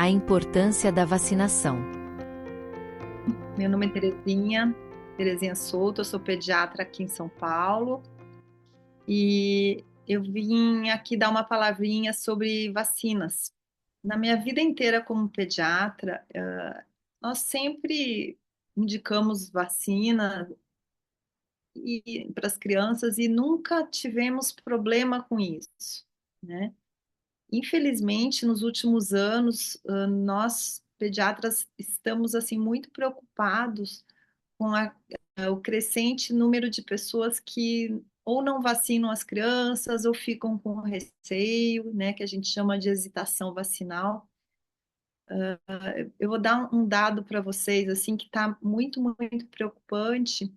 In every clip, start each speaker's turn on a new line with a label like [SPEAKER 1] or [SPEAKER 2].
[SPEAKER 1] A importância da vacinação.
[SPEAKER 2] Meu nome é Terezinha Souto, eu sou pediatra aqui em São Paulo e eu vim aqui dar uma palavrinha sobre vacinas. Na minha vida inteira como pediatra, nós sempre indicamos vacina para as crianças e nunca tivemos problema com isso, né? Infelizmente, nos últimos anos, nós pediatras estamos assim muito preocupados com o crescente número de pessoas que ou não vacinam as crianças ou ficam com receio, né, que a gente chama de hesitação vacinal. Eu vou dar um dado para vocês assim que está muito preocupante.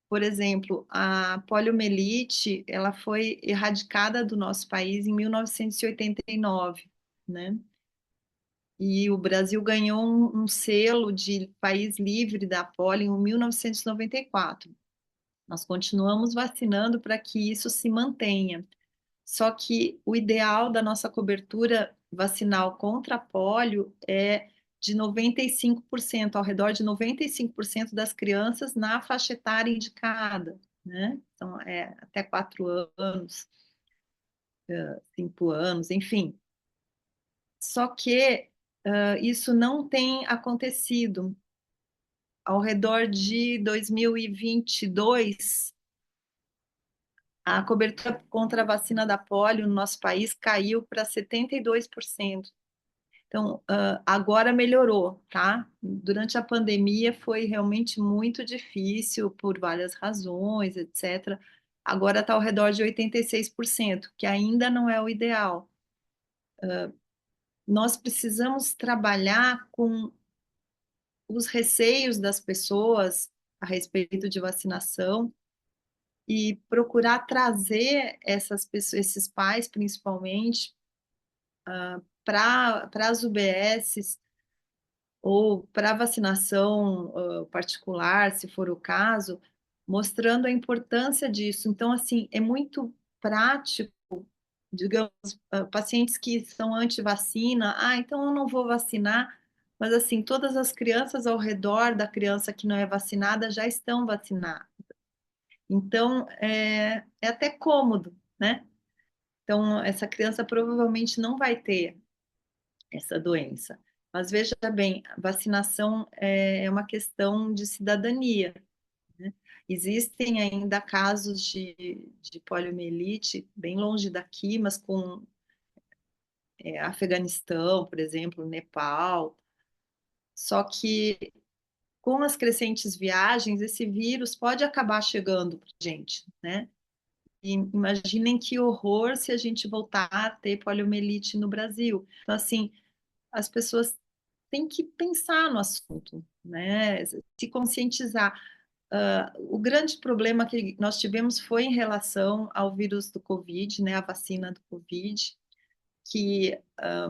[SPEAKER 2] Por exemplo, a poliomielite, ela foi erradicada do nosso país em 1989, né? E o Brasil ganhou um selo de país livre da polio em 1994. Nós continuamos vacinando para que isso se mantenha. Só que o ideal da nossa cobertura vacinal contra a polio é de 95%, ao redor de 95% das crianças na faixa etária indicada, né? Então, até 4 anos, 5 anos, enfim. Só que isso não tem acontecido. Ao redor de 2022, a cobertura contra a vacina da polio no nosso país caiu para 72%. Então, agora melhorou, tá? Durante a pandemia foi realmente muito difícil por várias razões, etc. Agora está ao redor de 86%, que ainda não é o ideal. Nós precisamos trabalhar com os receios das pessoas a respeito de vacinação e procurar trazer essas pessoas, esses pais principalmente, para as UBSs ou para vacinação particular, se for o caso, mostrando a importância disso. Então, assim, é muito prático, digamos, pacientes que são anti-vacina, então eu não vou vacinar, mas assim, todas as crianças ao redor da criança que não é vacinada já estão vacinadas. Então, é até cômodo, né? Então, essa criança provavelmente não vai ter essa doença. Mas veja bem, a vacinação é uma questão de cidadania, né? Existem ainda casos de poliomielite bem longe daqui, mas com Afeganistão, por exemplo, Nepal. Só que com as crescentes viagens, esse vírus pode acabar chegando para a gente, né? E imaginem que horror se a gente voltar a ter poliomielite no Brasil. Então, assim, as pessoas têm que pensar no assunto, né? Se conscientizar. O grande problema que nós tivemos foi em relação ao vírus do Covid, né? A vacina do Covid, que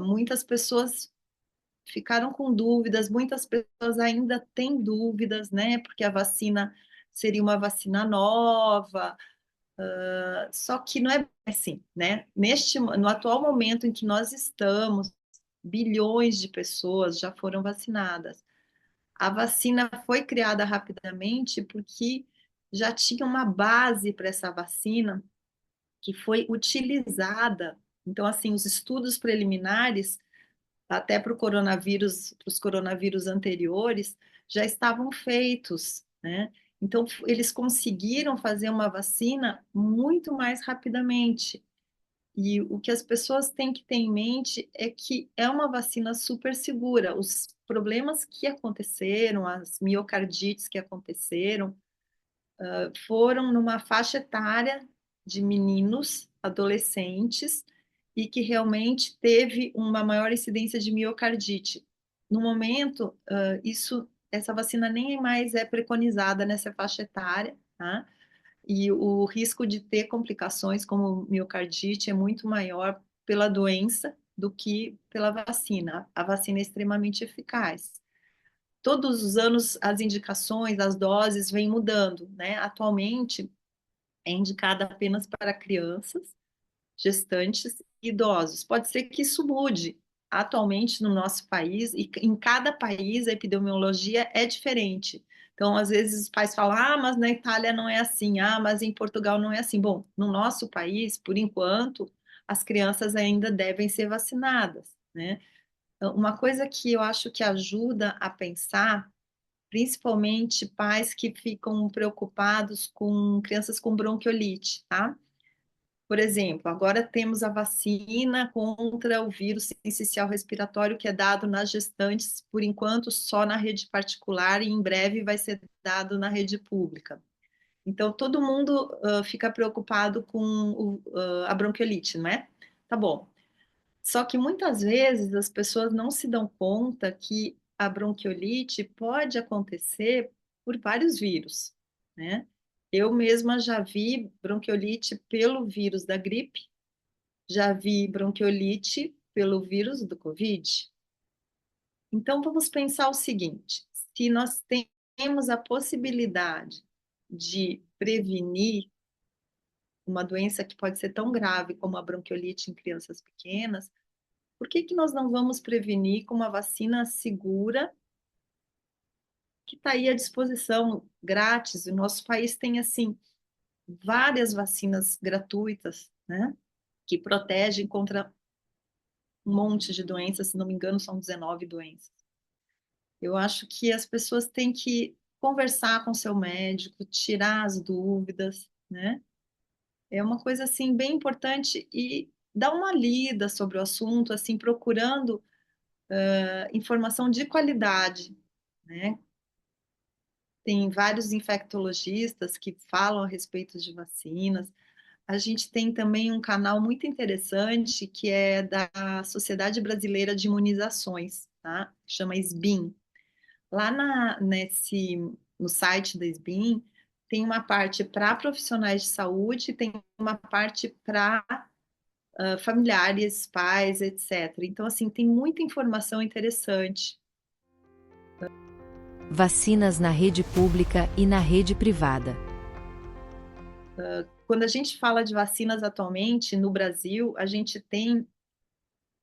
[SPEAKER 2] muitas pessoas ficaram com dúvidas, muitas pessoas ainda têm dúvidas, né? Porque a vacina seria uma vacina nova, só que não é assim, né? No atual momento em que nós estamos, bilhões de pessoas já foram vacinadas. A vacina foi criada rapidamente porque já tinha uma base para essa vacina que foi utilizada. Então, assim, os estudos preliminares, até para o coronavírus, para os coronavírus anteriores, já estavam feitos, né? Então, eles conseguiram fazer uma vacina muito mais rapidamente. E o que as pessoas têm que ter em mente é que é uma vacina super segura. Os problemas que aconteceram, as miocardites que aconteceram, foram numa faixa etária de meninos, adolescentes, e que realmente teve uma maior incidência de miocardite. No momento, essa vacina nem mais é preconizada nessa faixa etária, tá? E o risco de ter complicações como miocardite é muito maior pela doença do que pela vacina. A vacina é extremamente eficaz. Todos os anos as indicações, as doses vêm mudando, né? Atualmente é indicada apenas para crianças, gestantes e idosos. Pode ser que isso mude atualmente no nosso país, e em cada país a epidemiologia é diferente. Então, às vezes os pais falam, ah, mas na Itália não é assim, ah, mas em Portugal não é assim. Bom, no nosso país, por enquanto, as crianças ainda devem ser vacinadas, né? Então, uma coisa que eu acho que ajuda a pensar, principalmente pais que ficam preocupados com crianças com bronquiolite, tá? Por exemplo, agora temos a vacina contra o vírus sincicial respiratório que é dado nas gestantes, por enquanto só na rede particular e em breve vai ser dado na rede pública. Então, todo mundo fica preocupado com a bronquiolite, não é? Tá bom. Só que muitas vezes as pessoas não se dão conta que a bronquiolite pode acontecer por vários vírus, né? Eu mesma já vi bronquiolite pelo vírus da gripe, já vi bronquiolite pelo vírus do Covid. Então vamos pensar o seguinte: se nós temos a possibilidade de prevenir uma doença que pode ser tão grave como a bronquiolite em crianças pequenas, por que que nós não vamos prevenir com uma vacina segura que está aí à disposição, grátis? O nosso país tem, assim, várias vacinas gratuitas, né? Que protegem contra um monte de doenças, se não me engano, são 19 doenças. Eu acho que as pessoas têm que conversar com seu médico, tirar as dúvidas, né? É uma coisa, assim, bem importante e dar uma lida sobre o assunto, assim, procurando informação de qualidade, né? Tem vários infectologistas que falam a respeito de vacinas. A gente tem também um canal muito interessante que é da Sociedade Brasileira de Imunizações, tá? Chama SBIM. Lá no site da SBIM tem uma parte para profissionais de saúde, tem uma parte para familiares, pais, etc. Então, assim, tem muita informação interessante.
[SPEAKER 1] Vacinas na rede pública e na rede privada.
[SPEAKER 2] Quando a gente fala de vacinas atualmente no Brasil, a gente tem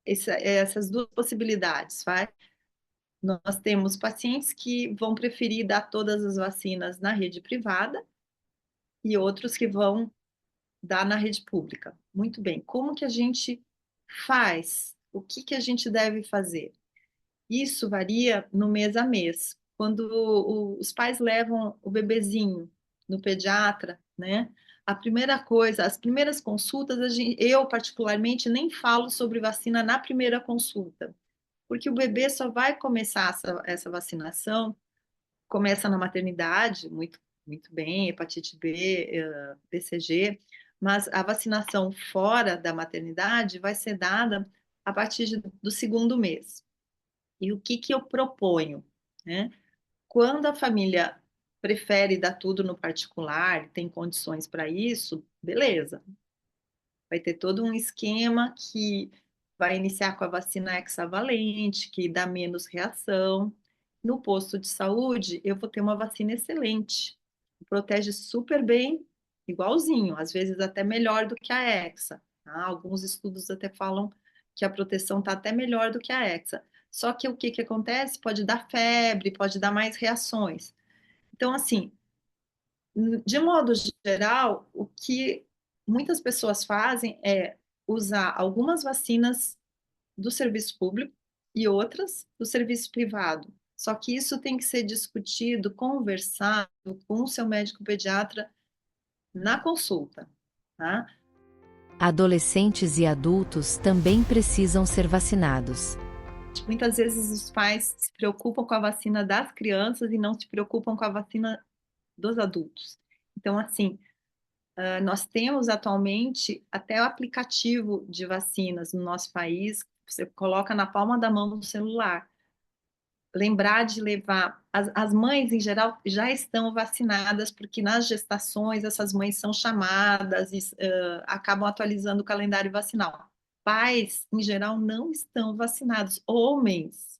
[SPEAKER 2] essas duas possibilidades, vai? Nós temos pacientes que vão preferir dar todas as vacinas na rede privada e outros que vão dar na rede pública. Muito bem. Como que a gente faz? O que que a gente deve fazer? Isso varia no mês a mês. Quando os pais levam o bebezinho no pediatra, né? A primeira coisa, as primeiras consultas, eu particularmente nem falo sobre vacina na primeira consulta, porque o bebê só vai começar essa vacinação, começa na maternidade, muito, muito bem, hepatite B, BCG, mas a vacinação fora da maternidade vai ser dada a partir do segundo mês. E o que que eu proponho, né? Quando a família prefere dar tudo no particular, tem condições para isso, beleza. Vai ter todo um esquema que vai iniciar com a vacina hexavalente, que dá menos reação. No posto de saúde, eu vou ter uma vacina excelente, protege super bem, igualzinho, às vezes até melhor do que a hexa, tá? Alguns estudos até falam que a proteção está até melhor do que a hexa. Só que o que que acontece? Pode dar febre, pode dar mais reações. Então, assim, de modo geral, o que muitas pessoas fazem é usar algumas vacinas do serviço público e outras do serviço privado. Só que isso tem que ser discutido, conversado com o seu médico pediatra na consulta, tá?
[SPEAKER 1] Adolescentes e adultos também precisam ser vacinados.
[SPEAKER 2] Muitas vezes os pais se preocupam com a vacina das crianças e não se preocupam com a vacina dos adultos. Então, assim, nós temos atualmente até o aplicativo de vacinas no nosso país, você coloca na palma da mão no celular. Lembrar de levar. As mães, em geral, já estão vacinadas, porque nas gestações essas mães são chamadas e acabam atualizando o calendário vacinal. Pais, em geral, não estão vacinados. Homens,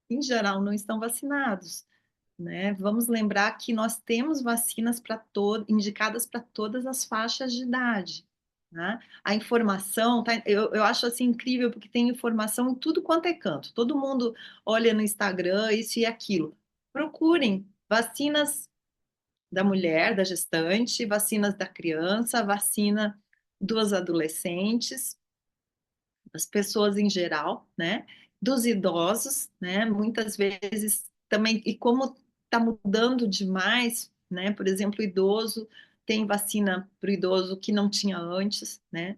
[SPEAKER 2] em geral, não estão vacinados, né? Vamos lembrar que nós temos vacinas para indicadas para todas as faixas de idade, né? A informação, tá? Eu acho assim incrível, porque tem informação em tudo quanto é canto. Todo mundo olha no Instagram, isso e aquilo. Procurem vacinas da mulher, da gestante, vacinas da criança, vacina dos adolescentes, das pessoas em geral, né? Dos idosos, né? Muitas vezes também, e como está mudando demais, né? Por exemplo, o idoso tem vacina para o idoso que não tinha antes, né?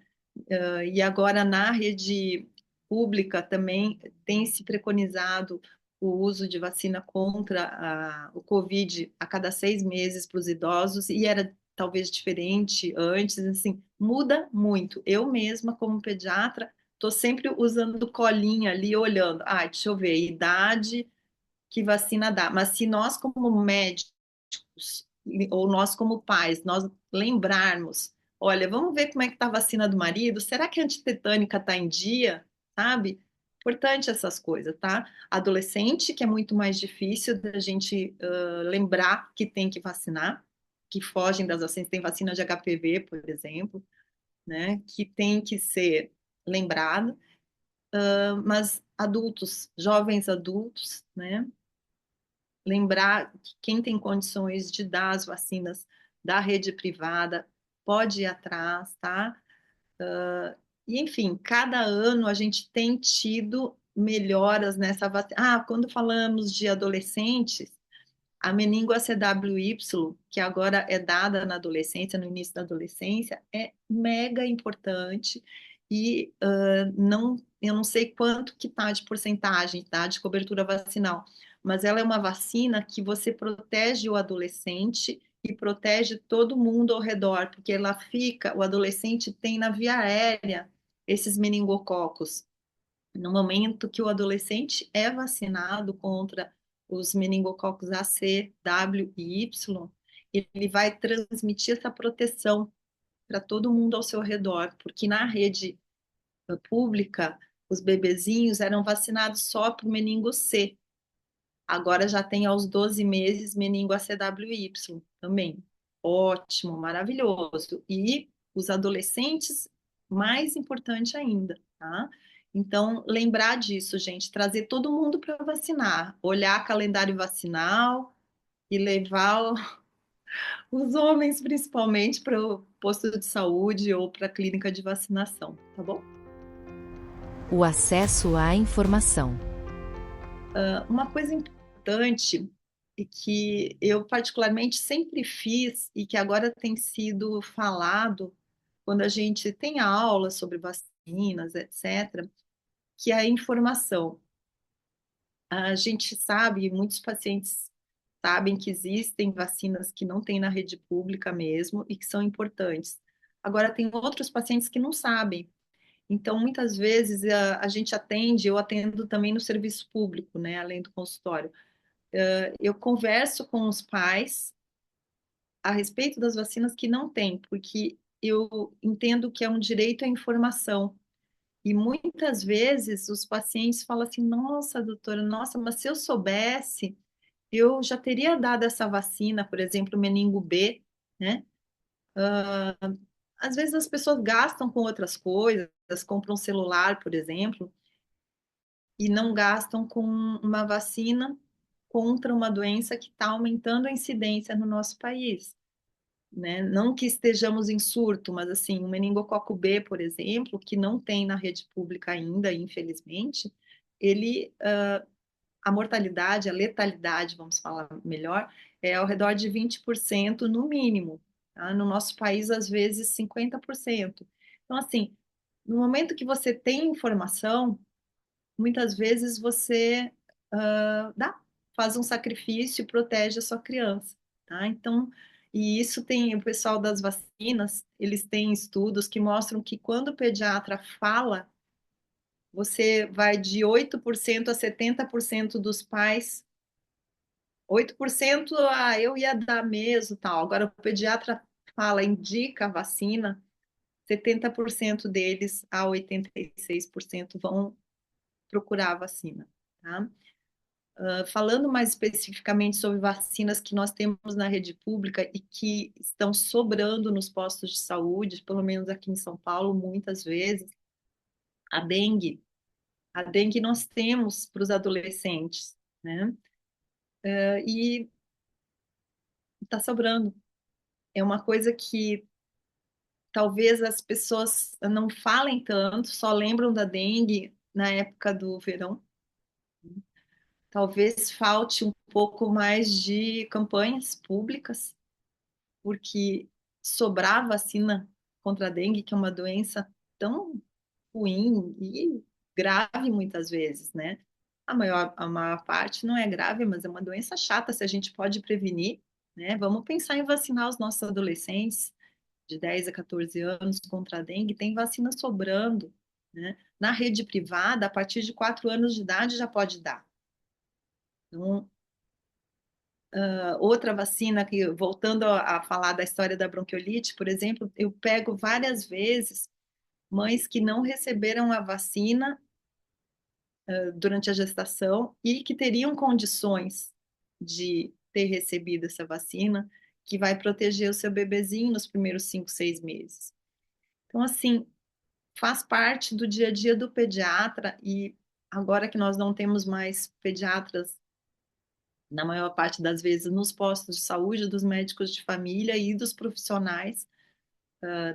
[SPEAKER 2] E agora na rede pública também tem se preconizado o uso de vacina contra o Covid a cada 6 meses para os idosos, e era talvez diferente antes, assim, muda muito. Eu mesma, como pediatra, estou sempre usando colinha ali, olhando. Ah, deixa eu ver, idade, que vacina dá. Mas se nós, como médicos, ou nós, como pais, nós lembrarmos, olha, vamos ver como é que está a vacina do marido, será que a antitetânica está em dia? Sabe? Importante essas coisas, tá? Adolescente, que é muito mais difícil da gente lembrar que tem que vacinar, que fogem das vacinas, tem vacina de HPV, por exemplo, né? Que tem que ser lembrado, mas adultos, jovens adultos, né? Lembrar que quem tem condições de dar as vacinas da rede privada pode ir atrás, tá? E, enfim, cada ano a gente tem tido melhoras nessa vacina. Ah, quando falamos de adolescentes, a meningo-ACWY, que agora é dada na adolescência, no início da adolescência, é mega importante e não, eu não sei quanto que está de porcentagem, tá, de cobertura vacinal, mas ela é uma vacina que você protege o adolescente e protege todo mundo ao redor, porque ela fica, o adolescente tem na via aérea esses meningococos. No momento que o adolescente é vacinado contra os meningococos A, C, W e Y, ele vai transmitir essa proteção para todo mundo ao seu redor, porque na rede pública, os bebezinhos eram vacinados só para o meningo C. Agora já tem aos 12 meses meningo ACWY também. Ótimo, maravilhoso. E os adolescentes, mais importante ainda, tá? Então, lembrar disso, gente, trazer todo mundo para vacinar, olhar calendário vacinal e levar os homens, principalmente, para o posto de saúde ou para a clínica de vacinação, tá bom?
[SPEAKER 1] O acesso à informação.
[SPEAKER 2] Uma coisa importante e que eu particularmente sempre fiz e que agora tem sido falado quando a gente tem aula sobre vacinas, etc., que é a informação. A gente sabe, muitos pacientes sabem que existem vacinas que não tem na rede pública mesmo e que são importantes. Agora, tem outros pacientes que não sabem. Então, muitas vezes a gente atende, eu atendo também no serviço público, né, além do consultório. Eu converso com os pais a respeito das vacinas que não têm, porque eu entendo que é um direito à informação. E muitas vezes os pacientes falam assim: nossa, doutora, nossa, mas se eu soubesse, eu já teria dado essa vacina, por exemplo, meningo B, né? Às vezes as pessoas gastam com outras coisas, compram um celular, por exemplo, e não gastam com uma vacina contra uma doença que está aumentando a incidência no nosso país, né? Não que estejamos em surto, mas assim, o meningococo B, por exemplo, que não tem na rede pública ainda, infelizmente, ele, a mortalidade, a letalidade, vamos falar melhor, é ao redor de 20% no mínimo, tá? No nosso país, às vezes, 50%. Então, assim, no momento que você tem informação, muitas vezes você faz um sacrifício e protege a sua criança, tá? Então, e isso tem o pessoal das vacinas, eles têm estudos que mostram que quando o pediatra fala, você vai de 8% a 70% dos pais, 8%, eu ia dar mesmo, tal. Agora o pediatra fala, indica a vacina, 70% deles a 86% vão procurar a vacina, tá? Falando mais especificamente sobre vacinas que nós temos na rede pública e que estão sobrando nos postos de saúde, pelo menos aqui em São Paulo, muitas vezes, a dengue. A dengue nós temos para os adolescentes, né? E está sobrando. É uma coisa que talvez as pessoas não falem tanto, só lembram da dengue na época do verão. Talvez falte um pouco mais de campanhas públicas, porque sobrar vacina contra a dengue, que é uma doença tão ruim e grave muitas vezes, né? A maior parte não é grave, mas é uma doença chata, se a gente pode prevenir, né? Vamos pensar em vacinar os nossos adolescentes de 10 a 14 anos contra a dengue, tem vacina sobrando, né? Na rede privada, a partir de 4 anos de idade já pode dar. Então, outra vacina, que voltando a falar da história da bronquiolite, por exemplo, eu pego várias vezes mães que não receberam a vacina durante a gestação e que teriam condições de ter recebido essa vacina, que vai proteger o seu bebezinho nos primeiros 5, 6 meses. Então, assim, faz parte do dia a dia do pediatra e agora que nós não temos mais pediatras, na maior parte das vezes, nos postos de saúde, dos médicos de família e dos profissionais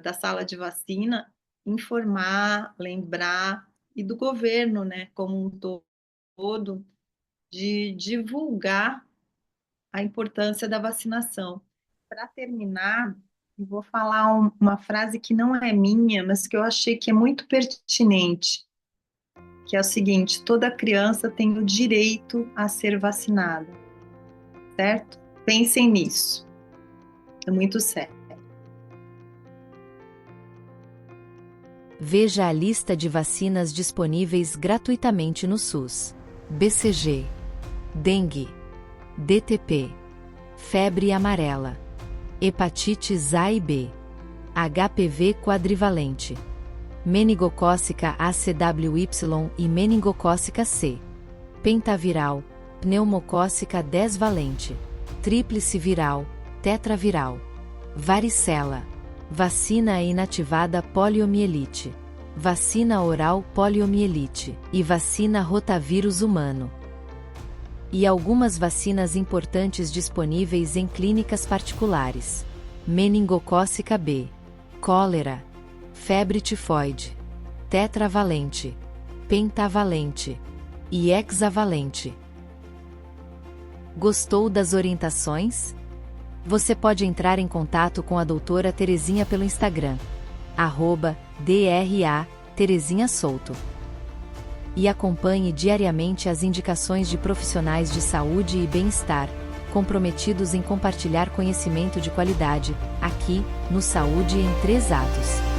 [SPEAKER 2] da sala de vacina, informar, lembrar, e do governo, né, como um todo, de divulgar a importância da vacinação. Para terminar, eu vou falar uma frase que não é minha, mas que eu achei que é muito pertinente, que é o seguinte: toda criança tem o direito a ser vacinada, certo? Pensem nisso. É muito sério.
[SPEAKER 1] Veja a lista de vacinas disponíveis gratuitamente no SUS: BCG, dengue, DTP, febre amarela, hepatites A e B, HPV quadrivalente, meningocócica ACWY e meningocócica C, pentaviral, pneumocócica 10 valente, tríplice viral, tetraviral, varicela, vacina inativada poliomielite, vacina oral poliomielite e vacina rotavírus humano. E algumas vacinas importantes disponíveis em clínicas particulares: meningocócica B, cólera, febre tifoide, tetravalente, pentavalente e hexavalente. Gostou das orientações? Você pode entrar em contato com a doutora Terezinha pelo Instagram, @DRA Terezinha Souto. E acompanhe diariamente as indicações de profissionais de saúde e bem-estar, comprometidos em compartilhar conhecimento de qualidade, aqui, no Saúde em 3 Atos.